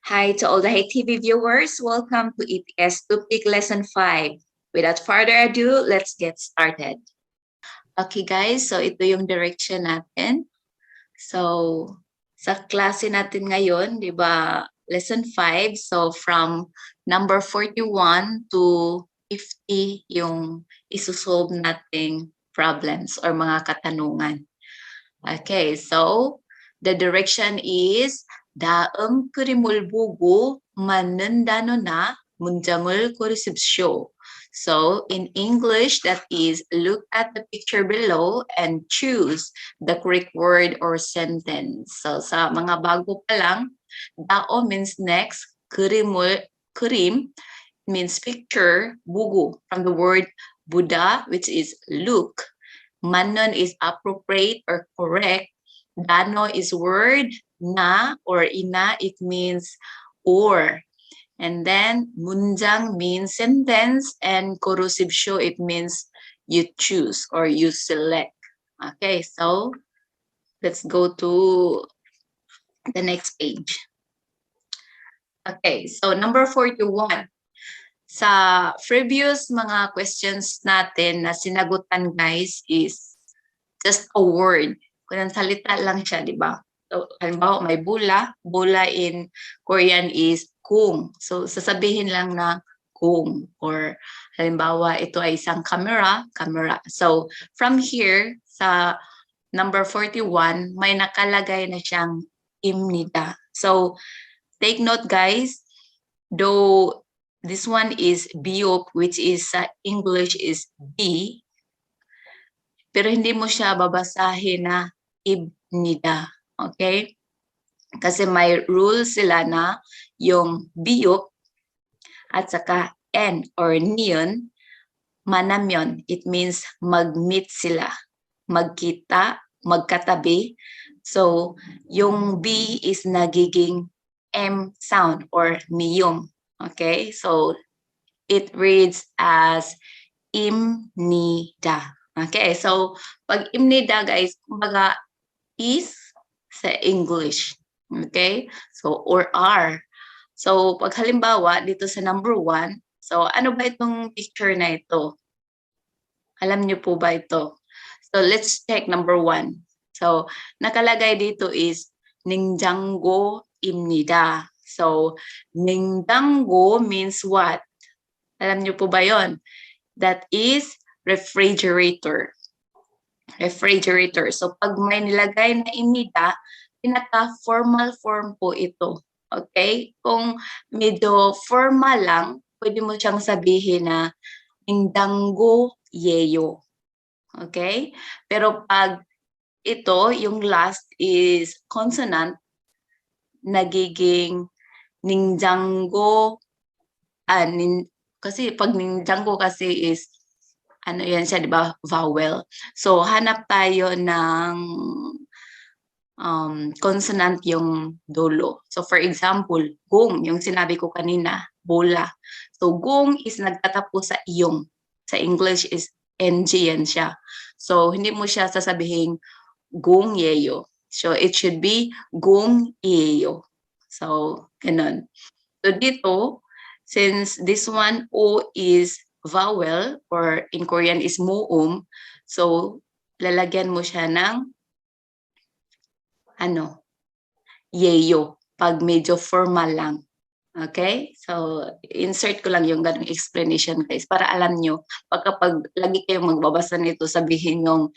Hi to all the Hey TV viewers. Welcome to Eps-Topik Lesson 5. Without further ado, let's get started. Okay guys, so ito yung direction natin. So, sa klase natin ngayon, di ba, Lesson 5. So, from number 41 to 50 yung isusolve nating problems or mga katanungan. Okay, so the direction is 다음 그림을 보고 맞는 단어나 문장을 고르십시오. So in English, that is, look at the picture below and choose the correct word or sentence. So sa mga bago pa lang, dao means next, 그림 means picture, 보고 from the word Buddha, which is look. Manon is appropriate or correct. Dano is word, na or ina, it means or. And then munjang means sentence, and korusibsyo, it means you choose or you select. Okay, so let's go to the next page. Okay, so number 41. Sa previous mga questions natin na sinagutan guys is just a word. Kung salita lang siya, di ba? So, halimbawa, may bula. Bula in Korean is kung. So, sasabihin lang na kung. Or, halimbawa, ito ay isang camera, camera. So, from here, sa number 41, may nakalagay na siyang imnida. So, take note guys, though this one is biop, which is sa English is B, pero hindi mo siya babasahin na ibnida. Okay? Kasi may rule sila na yung biop at saka N or neon, manamyon. It means mag-meet sila. Magkita, magkatabi. So, yung B is nagiging M sound or miyom. Okay? So, it reads as imnida. Okay? So, pag imnida, guys, kumbaga is sa English. Okay? So, or are. So, pag halimbawa, dito sa number 1, so, ano ba itong picture na ito? Alam niyo po ba ito? So, let's check number 1. So, nakalagay dito is Ningjanggo imnida. So, Ningdango means what? Alam niyo po ba yon? That is refrigerator. Refrigerator. So, pag may nilagay na imnida, pinaka-formal form po ito. Okay? Kung medyo formal lang, pwede mo siyang sabihin na Ningdango yeyo. Okay? Pero pag ito, yung last is consonant, nagiging Ningjanggo, kasi pag Ningjanggo kasi is, ano yan siya, di ba? Vowel. So, hanap tayo ng consonant yung dulo. So, for example, gung, yung sinabi ko kanina, bola. So, gung is nagtatapos sa iyong. Sa English is NG yan siya. So, hindi mo siya sasabihin gung yeyo. So, it should be gung yeyo. So, ganun. So, dito, since this one, O is vowel, or in Korean is moum, so, lalagyan mo siya ng, yeyo, pag medyo formal lang. Okay? So, insert ko lang yung ganung explanation, guys, para alam nyo, pag lagi kayong magbabasa nito, sabihin yung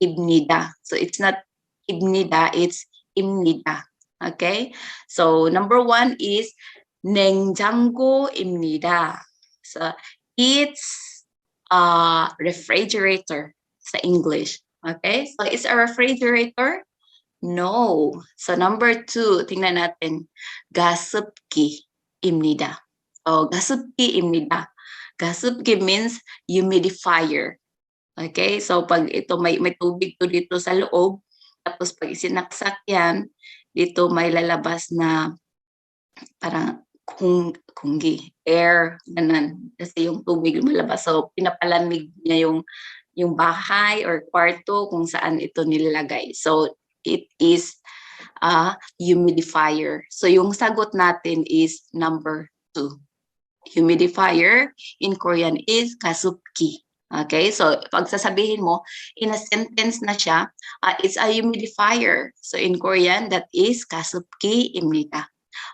ibnida. So, it's not ibnida, it's imnida. Okay? So, number 1 is 냉장고입니다. So, it's a refrigerator sa English. Okay? So, it's a refrigerator? No. So, number 2, tingnan natin. 가습기입니다. So, 가습기입니다. 가습기 means humidifier. Okay? So, pag ito may tubig to dito sa loob, tapos pag isinaksak yan, dito may lalabas na parang kunggi, air, ganun. Kasi yung tubig lumalabas. So, pinapalamig niya yung bahay or kwarto kung saan ito nilalagay. So, it is a humidifier. So yung sagot natin is number 2. Humidifier in Korean is kasupki. Okay, so pag sasabihin mo, in a sentence na siya, it's a humidifier. So in Korean, that is kasupki입니다.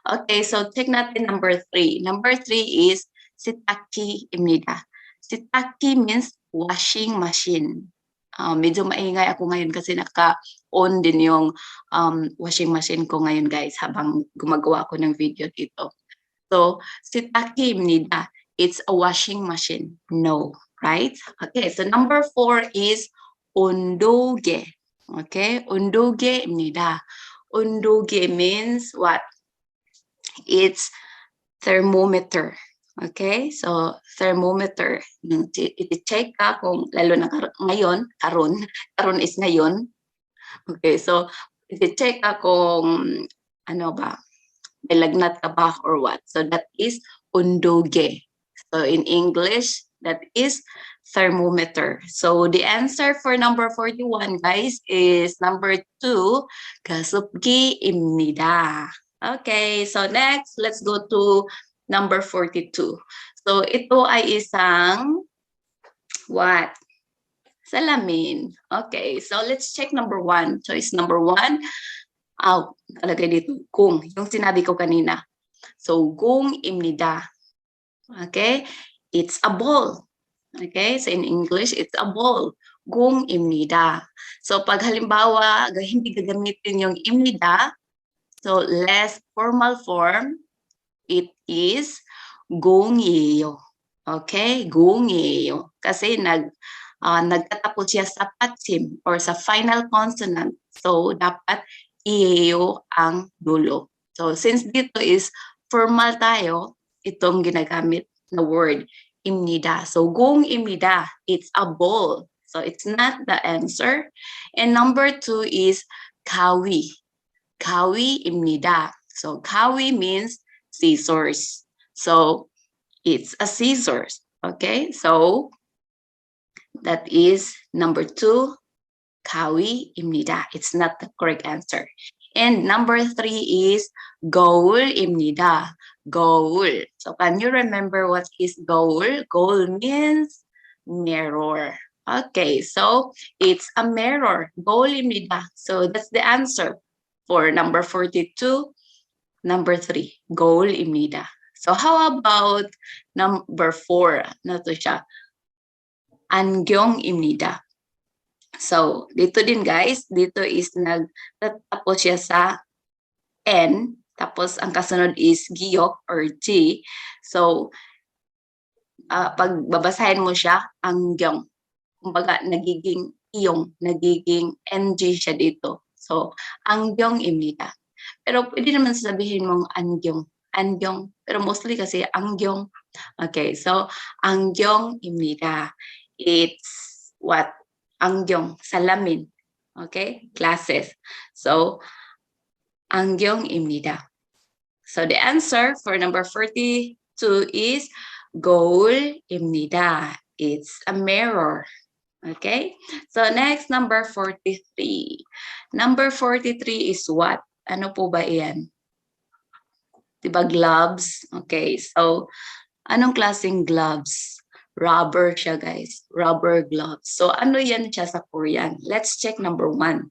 Okay, so check natin number 3. Number 3 is sitaki입니다. Sitaki means washing machine. Medyo maingay ako ngayon kasi naka-on din yung washing machine ko ngayon, guys, habang gumagawa ako ng video dito. So, sitaki입니다. It's a washing machine. No, right? Okay, so number 4 is 온도계. Okay, 온도계입니다. 온도계 means what? It's thermometer. Okay, so thermometer. I-check ka kung, lalo na ngayon, karon is ngayon. Okay, so i-check ka kung ano ba, may lagnat ka ba or what. So that is 온도계. So in English, that is thermometer. So the answer for number 41, guys, is number 2, 가습기입니다. Okay, so next, let's go to number 42. So ito ay isang what? Salamin. Okay, so let's check number 1. Choice number 1. Talagay dito, kung. Yung sinabi ko kanina. So, gung입니다. Okay, it's a ball. Okay, so in English, it's a ball. gung입니다. So, pag halimbawa, hindi gagamitin yung 입니다, so less formal form, it is gung이에요. Okay, gung이에요. Kasi nagtatapos siya sa patsim or sa final consonant. So, dapat iyeyo ang dulo. So, since dito is formal tayo, itong ginagamit na word, 입니다. So, gung입니다, it's a ball. So, it's not the answer. And number 2 is 가위. 가위입니다. So, 가위 means scissors. So, it's a scissors. Okay, so that is number 2, 가위입니다. It's not the correct answer. And number 3 is 거울입니다. 거울. So can you remember what is 거울? 거울 means mirror. Okay, so it's a mirror. 거울입니다. So that's the answer for number 42. Number 3, 거울입니다. So how about number 4? Nato siya. 안경입니다. So, dito din, guys, dito is nagtatapos siya sa N, tapos ang kasunod is giyok or G. So, pag babasahin mo siya, angyong. Kumbaga, nagiging iyong, nagiging NG siya dito. So, angyong입니다. Pero pwede naman sabihin mong angyong. Pero mostly kasi angyong. Okay, so angyong입니다. It's what? 안경, salamin. Okay, glasses. So, 안경입니다. So, the answer for number 42 is 거울입니다. It's a mirror. Okay, so next, number 43. Number 43 is what? Ano po ba yan? Diba gloves? Okay, so anong klaseng gloves? Rubber siya, guys. Rubber gloves. So, ano yan siya sa Korean? Let's check number 1.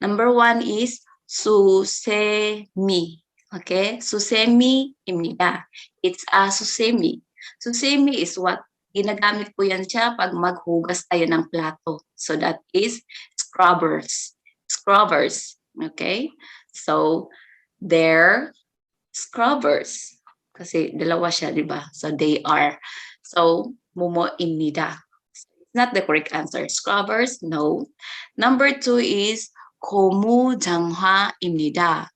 Number 1 is susemi. Okay? Susemi입니다. It's a susemi. Susemi is what? Ginagamit po yan siya pag maghugas tayo ng plato. So, that is scrubbers. Scrubbers. Okay? So, they're scrubbers. Kasi dalawa siya, di ba? So, they are. So, 무모입니다. It's not the correct answer. Scrubbers, no. Number 2 is 고무장화입니다.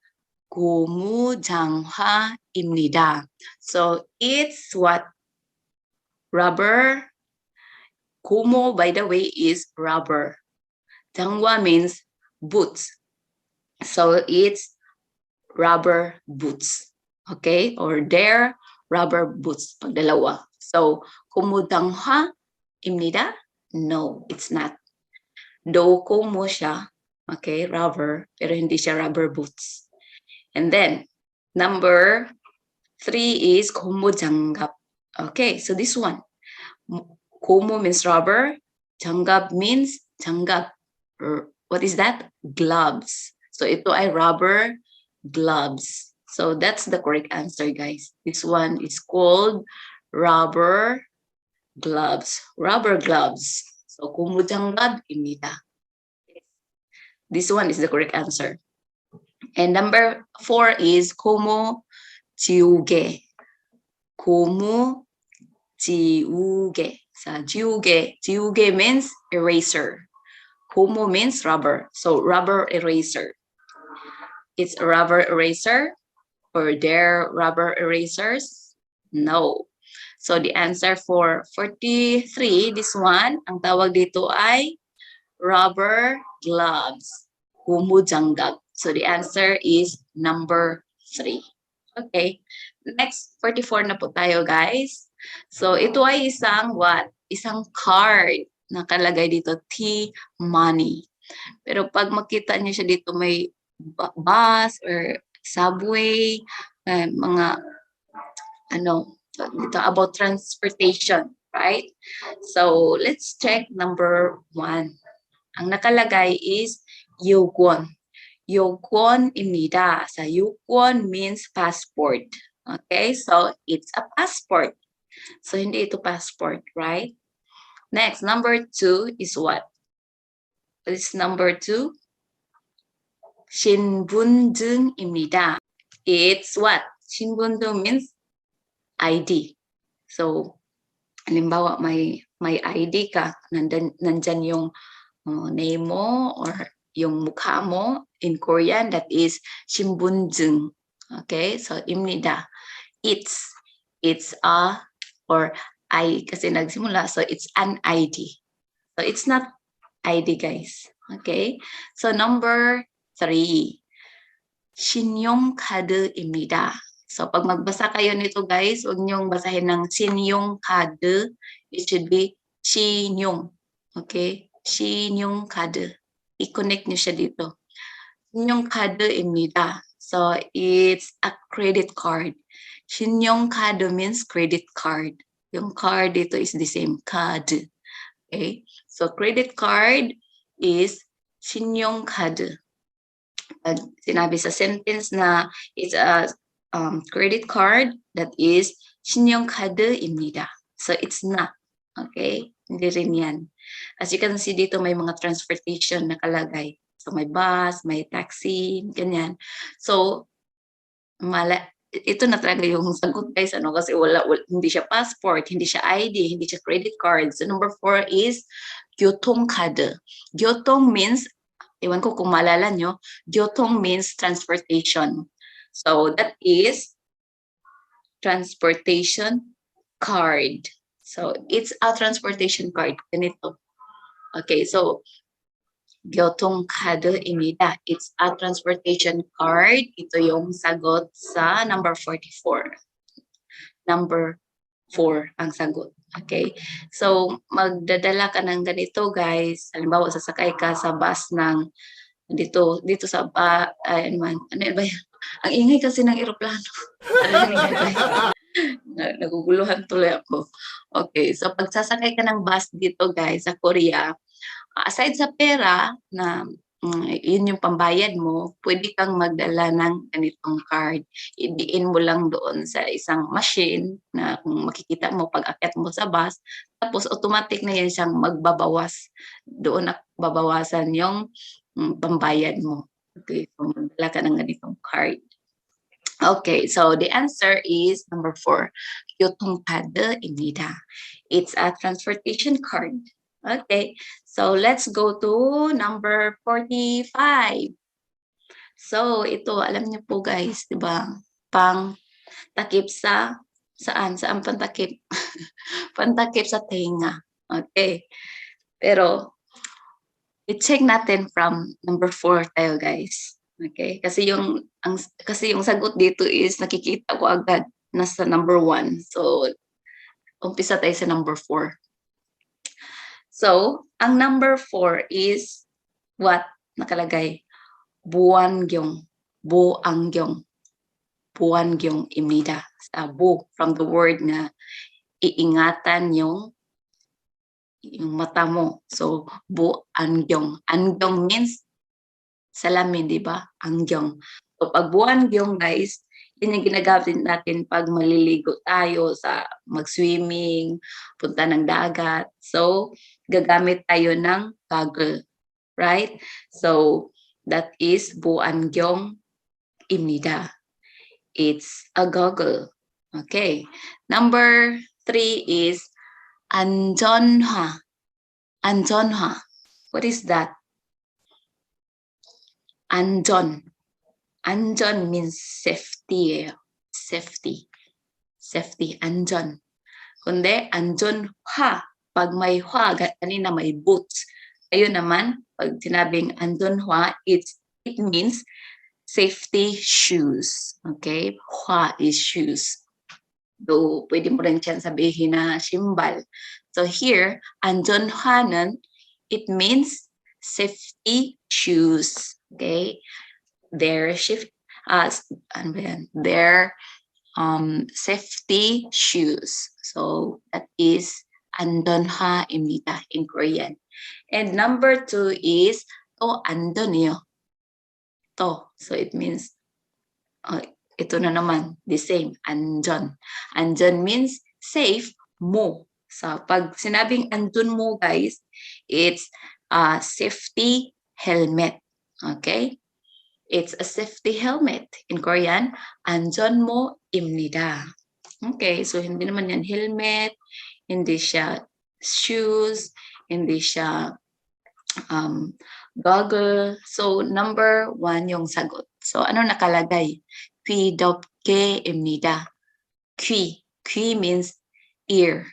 고무장화입니다. So, it's what? Rubber. 고무, by the way, is rubber. 장화 means boots. So, it's rubber boots. Okay? Or their rubber boots. Pag dalawa. So, 고무장화입니다? No, it's not. Though 고무 siya, Okay, rubber, pero hindi siya rubber boots. And then, number 3 is 고무 장갑. Okay, so this one. 고무 means rubber. 장갑 means 장갑. What is that? Gloves. So ito ay rubber gloves. So that's the correct answer, guys. This one is called rubber gloves. Rubber gloves. So 고무 장갑입니다. This one is the correct answer. And number 4 is 고무 지우개. 고무 지우개. So 지우개 means eraser. 고무 means rubber. So rubber eraser. It's a rubber eraser, or their rubber erasers? No. So the answer for 43, this one, ang tawag dito ay rubber gloves. 고무 장갑. So the answer is number 3. Okay. Next, 44 na po tayo, guys. So ito ay isang what? Isang card. Nakalagay dito, T-money. Pero pag makita niyo siya dito, may bus or subway, mga dito about transportation, right? So let's check number 1. Ang nakalagay is 요권. 요권입니다. So 요권 means passport. Okay, so it's a passport. So hindi ito passport, right? Next, number 2 is what? What is number 2? 신분증입니다. It's what? 신분증 means ID. So, halimbawa may ID ka, nandyan yung name mo or yung mukha mo. In Korean, that is 신분증. Okay, so 입니다. It's a, or I kasi nagsimula, so it's an ID. So it's not ID, guys. Okay, so number 3, 신용카드입니다. So pag magbasa kayo nito, guys, huwag niyong basahin ng 신용카드. It should be 신용. Okay, 신용카드. I-connect niyo siya dito. 신용카드입니다. So it's a credit card. 신용카드 means credit card. Yung card dito is the same, card. Okay, so credit card is 신용카드. Pag sinabi sa sentence na it's a credit card, that is 신용카드입니다. So it's not. Okay, hindi rin yan. As you can see dito, may mga transportation nakalagay. So may bus, may taxi, ganyan. So ito na talaga yung sagot, guys, kasi hindi siya passport, hindi siya ID, hindi siya credit card. So number 4 is 교통카드. 교통 means, ewan ko kung maalala nyo, 교통 means transportation. So that is transportation card. So it's a transportation card. Ganito. Okay, so 교통카드입니다. It's a transportation card. Ito yung sagot sa number 44. Number 4 ang sagot. Okay? So, magdadala ka ng ganito, guys. Halimbawa, sasakay ka sa bus ng dito sa ano ba yan? Ang ingay kasi ng eroplano. Naguguluhan tuloy ako. Okay, so pag sasakay ka ng bus dito, guys, sa Korea, aside sa pera na yun yung pambayad mo, pwede kang magdala ng ganitong card. Idiin mo lang doon sa isang machine na kung makikita mo pag akyat mo sa bus, tapos automatic na yan siyang magbabawas. Doon na babawasan yung pambayad mo. Okay, so magdala ka ng ganitong card. Okay, so the answer is number 4. 교통카드입니다. It's a transportation card. Okay, so let's go to number 45. So ito, alam niyo po, guys, di ba? Pang takip saan pantakip? Pantakip sa tenga. Okay. Pero i-check natin from number 4 tayo, guys. Okay? Kasi yung sagot dito is nakikita ko agad nasa number 1. So umpisa tayo sa number 4. So, ang number 4 is what? nakalagay buwangyong, buangyong, buwangyong imnida. Sa bu, from the word na iingatan yung mata mo. So, buangyong. Angyong means salamin, di ba? Angyong. So, pag buwangyong, guys, yun yung ginagamit natin pag maliligo tayo sa mag-swimming, punta ng dagat. So, gagamit tayo ng goggle, right? So, that is buwangyong imnida. It's a goggle. Okay. Number 3 is 안전화. 안전화. What is that? 안전. 안전 means safety. Safety. Safety. 안전. Kundi, 안전화. Pag may hwa, kanina may boots. Ayun naman, pag sinabing 안전화, it means safety shoes. Okay? Hwa is shoes. So, pwede mo rin siyan sabihin na simbal. So here, 안전화는, it means safety shoes. Okay? Their safety shoes. So that is 안전화입니다 in Korean. And number 2 is to 안전해요. To. So it means ito na naman, the same, 안전. 안전 means safe mo. So pag sinabing andun mo, guys, it's a safety helmet. Okay? It's a safety helmet. In Korean, 안전 mo 입니다. Okay, so hindi naman yan helmet, hindi siya shoes, hindi siya goggle. So number 1 yung sagot. So ano nakalagay? 귀덮개입니다. 귀. 귀 means ear.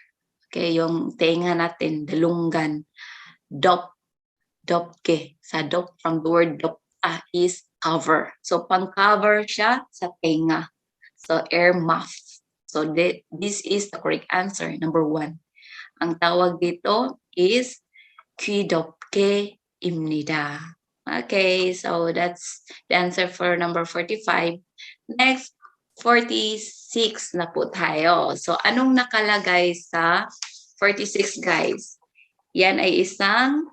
Okay, yung tenga natin, dalunggan. Dopke. Sa dop, from the word dopta is cover. So, pang-cover siya sa tenga. So, air muff. So, this is the correct answer, number 1. Ang tawag dito is 귀덮개입니다. Okay, so that's the answer for number 45. Next, 46 na po tayo. So, anong nakalagay sa 46, guys? Yan ay isang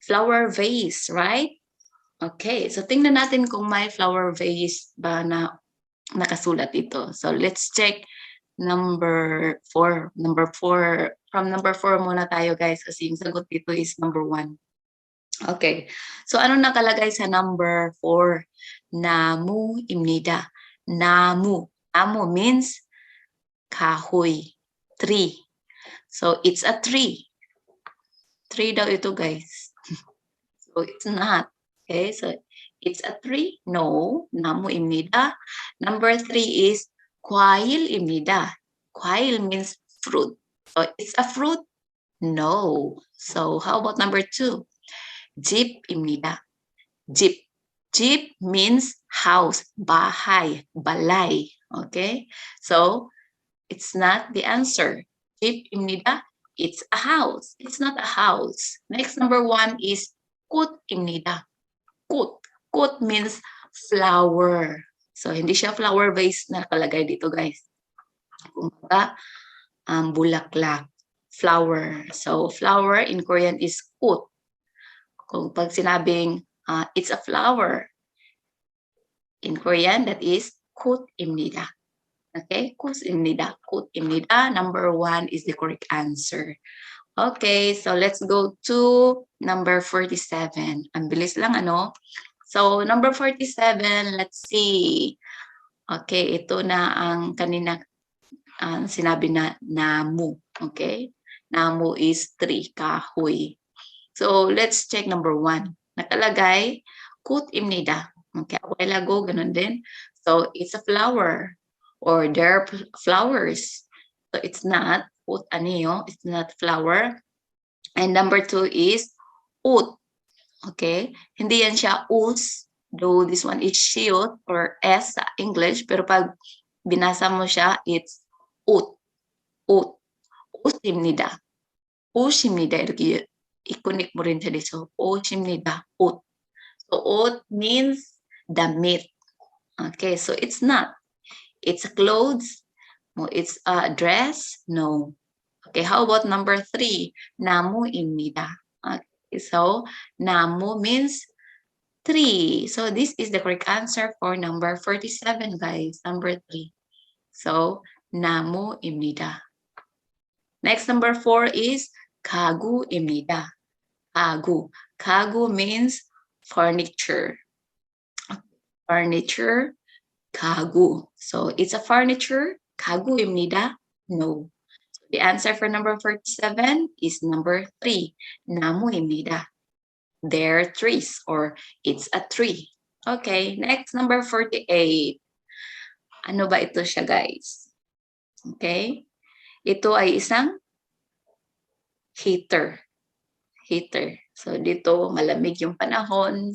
flower vase, right? Okay, so tingnan natin kung may flower vase ba na nakasulat ito. So let's check number 4. From number 4 muna tayo, guys, kasi yung sagot dito is number 1. Okay, so ano nakalagay sa number 4? 나무입니다. 나무. 나무 means kahoy, tree. So it's a tree. Tree daw ito, guys. So it's not. Okay, so it's a tree? No. 나무입니다. Number 3 is 과일입니다. 과일 means fruit. So it's a fruit? No. So how about number 2? 집입니다. Jeep. Jeep means house, bahay, balay. Okay? So it's not the answer. Jeep입니다. It's a house. It's not a house. Next, number 1 is 꽃입니다. Kut. Kut means flower. So, hindi siya flower vase na nakalagay dito, guys. Kumbaga, bulaklak. Flower. So, flower in Korean is kut. Kung pag sinabing it's a flower, in Korean, that is kut입니다. Okay, kut입니다. Kut입니다. Number 1 is the correct answer. Okay, so let's go to number 47. Ang bilis lang, ano? So, number 47, let's see. Okay, ito na ang kanina sinabi na namu. Okay? Namu is tree, kahoy. So, let's check number 1. Nakalagay, kut입니다. Okay, a while ago, ganun din. So, it's a flower. Or there are flowers. So, it's not. Ut aniyo, it's not flower. And number 2 is ut. Okay? Hindi yan siya us, though this one is shiot or s sa English, pero pag binasa mo siya, it's ut. Ut. Usimnida. Usimnida 이렇게 i-connect mo rin siya dito. 옷입니다. 옷. So, 옷 means damit. Okay, so it's not. It's a clothes. No, it's a dress. No. Okay, how about number 3? 나무입니다. Okay, so 나무 means tree. So this is the correct answer for number 47, guys. Number 3. So 나무입니다. Next, number 4 is 가구입니다. 가구. 가구 means furniture. Furniture, 가구. So it's a furniture. 가구입니다. No. So the answer for number 47 is number 3. 나무입니다. They're trees or it's a tree. Okay, next, number 48. Ano ba ito siya, guys? Okay. Ito ay isang heater. Heater. So dito malamig yung panahon,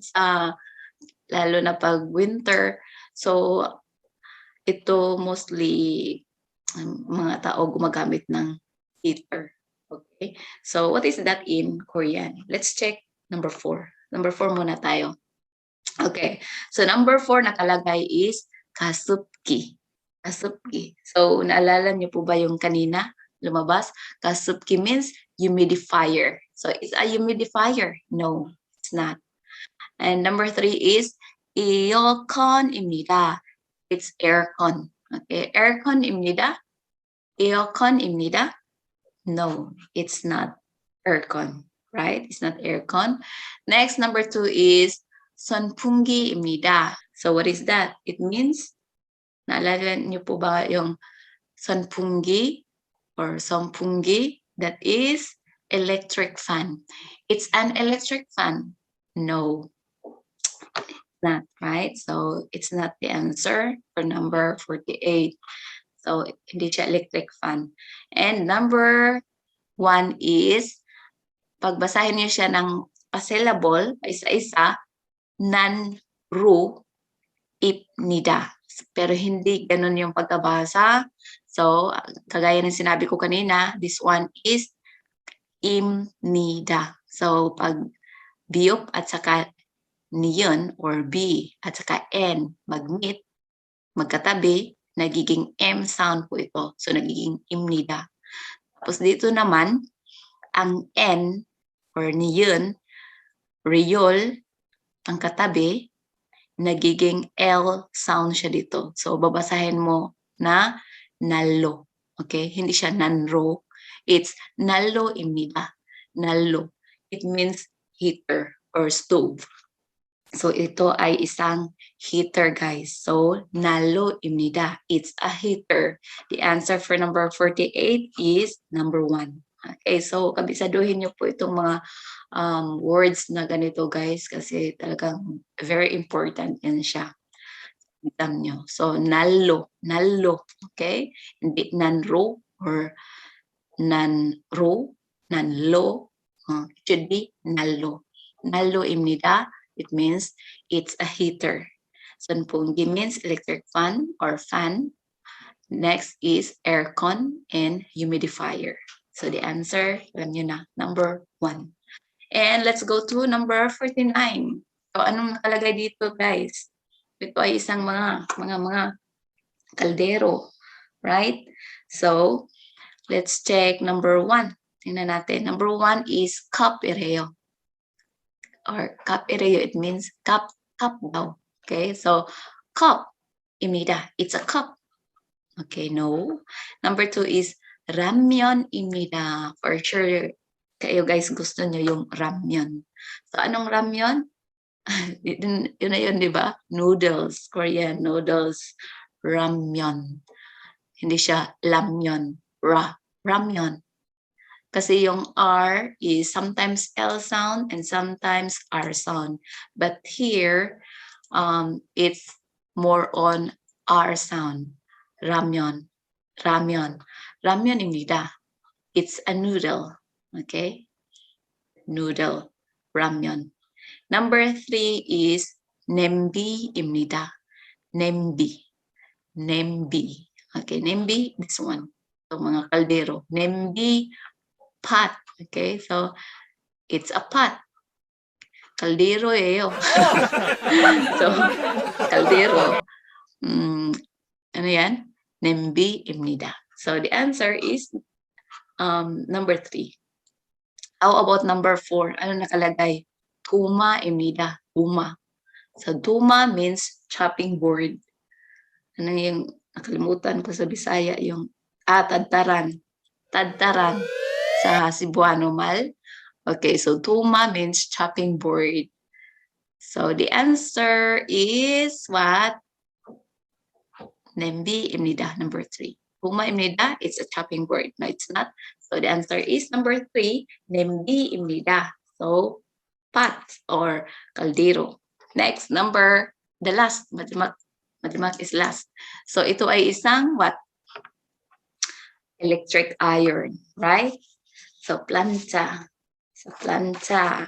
lalo na pag winter. So ito mostly mga tao gumagamit ng heater. Okay. So what is that in Korean? Let's check number 4. Number 4 muna tayo. Okay. So number 4 nakalagay is 가습기. 가습기. So naalala niyo po ba yung kanina lumabas? 가습기 means humidifier. So it's a humidifier? No, it's not. And number 3 is 에어컨입니다. It's aircon. Okay, aircon입니다. 에어컨입니다. No, it's not aircon, right? It's not aircon. Next, number 2 is 선풍기입니다. So what is that? It means, naalala niyo po ba yung 선풍기 or 선풍기? That is electric fan. It's an electric fan. No, not right. So it's not the answer for number 48. So hindi siya electric fan. And number 1 is, pagbasahin niyo siya ng syllable, isa-isa, nanru ipnida. Pero hindi ganun yung pagkabasa. So, kagaya ng sinabi ko kanina, this one is imnida. So, pag biop at saka niyon or B at saka N mag-meet, magkatabi, nagiging M sound po ito. So, nagiging imnida. Tapos dito naman, ang N or niyon, reol, ang katabi, nagiging L sound siya dito. So, babasahin mo na nalo. Okay? Hindi siya nanro. It's nalo입니다. Nalo. It means heater or stove. So, ito ay isang heater, guys. So, nalo입니다. It's a heater. The answer for number 48 is number 1. Okay, so kabisaduhin niyo po itong mga words na ganito, guys, kasi talagang very important yan siya. Exam nyo. So, nalo. Nalo. Okay? Hindi nanro or nanro. Nanlo. It should be nalo. Nalo입니다. It means it's a heater. 선풍기 means electric fan or fan. Next is aircon and humidifier. So the answer, alam nyo na, number 1. And let's go to number 49. So anong nakalagay dito, guys? Ito ay isang mga kaldero, right? So let's check number 1. Tingnan natin. Number 1 is cup-ireyo. Or cup-ireyo, it means cup daw. Okay, so cup-imida, it's a cup. Okay, no. Number 2 is ramyon입니다. For sure, kayo guys gusto nyo yung ramyun. So, anong ramyun? Yun na yun, di ba? Noodles, Korean noodles, ramyun. Hindi siya lamyon, ramyun. Kasi yung R is sometimes L sound and sometimes R sound. But here, it's more on R sound. Ramyun. Ramyon입니다. It's a noodle. Okay? Noodle. Ramyun. Number 3 is 냄비입니다. 냄비. Okay, 냄비, this one. So, mga kaldero. 냄비, pot. Okay, so It's a pot. Kaldero eh. So, kaldero. Ano yan? nembi입니다. So the answer is number 3. How about number 4? Ano nakalagay? tuma입니다. Tuma. So tuma means chopping board. Ano yung nakalimutan ko sa Bisaya yung tadtaran. Tadtaran sa Cebuano mal. Okay, so tuma means chopping board. So the answer is what? nembi입니다. Number 3. tuma입니다. It's a chopping board. No, it's not. So the answer is number 3. nembi입니다. So pot or kaldero. Next, the last. Madimak is last. So ito ay isang what? Electric iron, right? So plancha. So plancha.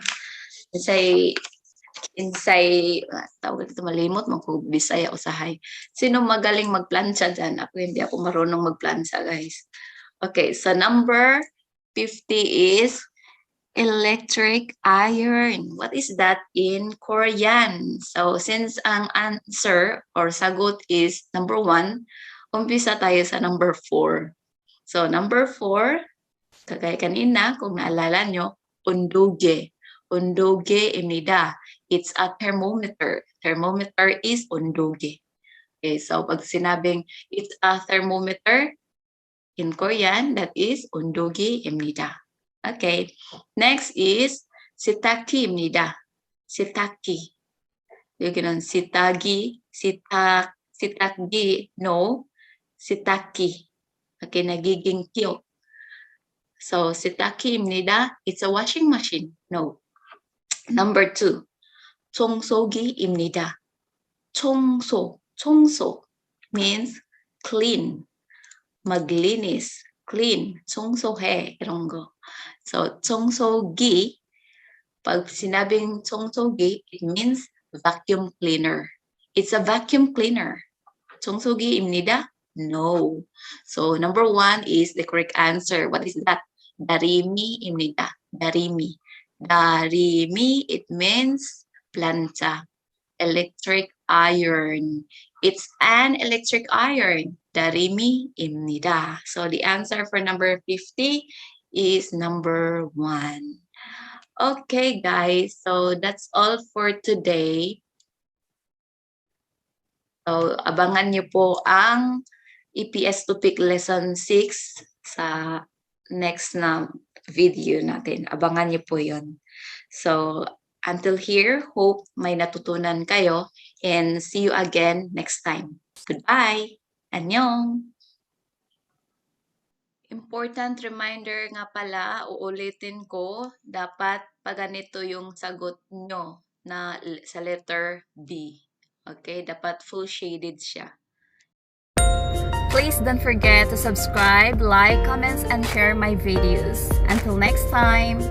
Tawag ito malimot, Bisaya usahay. Sino magaling magplancha dyan? Ako hindi ako marunong magplancha, guys. Okay, so number 50 is electric iron. What is that in Korean? So since ang answer or sagot is number 1, umpisa tayo sa number 4. So number 4, kagaya kanina, kung naalala nyo, undoge. Undoge입니다. It's a thermometer. Thermometer is undoge. Okay, so pag sinabing it's a thermometer in Korean, that is undoge입니다. Okay, next is sitaki입니다. Sitaki. Yung ganun, sitagi, sitagi, no, sitaki. Okay, nagiging cute. So, sitaki입니다. It's a washing machine. No. Number 2, 청소기입니다. 청소 means clean. Maglinis, clean, 청소해, 이런 거. So, 청소기, pag sinabing 청소기, it means vacuum cleaner. It's a vacuum cleaner. 청소기입니다? No. So, number 1 is the correct answer. What is that? 다리미입니다. 다리미. Darimi, it means plancha. Electric iron. It's an electric iron. Darimi입니다. So the answer for number 50 is number 1. Okay, guys. So that's all for today. So abangan niyo po ang Eps-Topik Lesson 6 sa next na video natin. Abangan niyo po yun. So, until here, hope may natutunan kayo and see you again next time. Goodbye! Annyeong! Important reminder nga pala, uulitin ko, dapat pag ganito yung sagot nyo na sa letter B. Okay? Dapat full shaded siya. Please don't forget to subscribe, like, comments, and share my videos. Until next time!